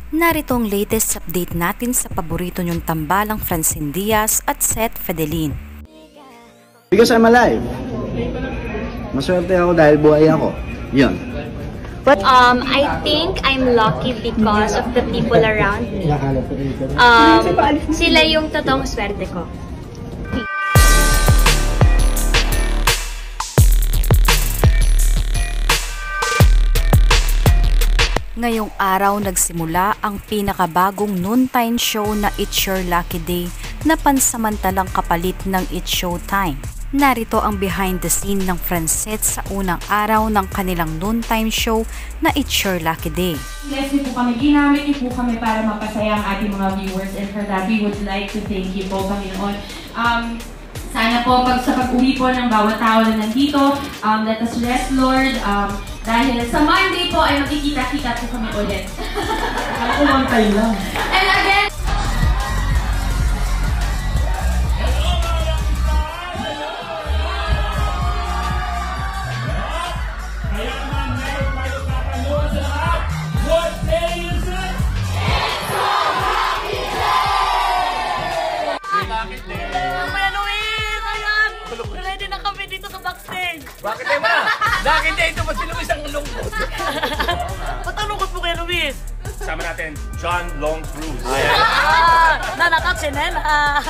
Narito ang latest update natin sa paborito niyong tambalang Francine Diaz at Seth Fedelin. Because I'm alive. Maswerte ako dahil buhay ako. Yun. I think I'm lucky because of the people around me. Sila yung totoong swerte ko. Ngayong araw nagsimula ang pinakabagong noontime show na It's Your Lucky Day na pansamantalang kapalit ng It's Showtime. Narito ang behind the scene ng Francet sa unang araw ng kanilang noontime show na It's Your Lucky Day. Yes, po kami. Ginamit niyo po kami para mapasaya ang ating mga viewers, and for that we would like to thank you po, Panginoon. Sana po sa pag-uwi po ng bawat tao na nandito, let us rest, Lord. Dahil sa Monday po ay magkikita-kita po kami ulit. Ako lang tayo lang. And again, what day is it? Kuya Luis! Ayan! Ready na kami dito sa backstage! Bakit ba? Bakit ito ba si Luis ang lungkot? Ba't ang lungkot po Kuya Luis? Sama natin, John Long Cruz. Nanakap si Nena!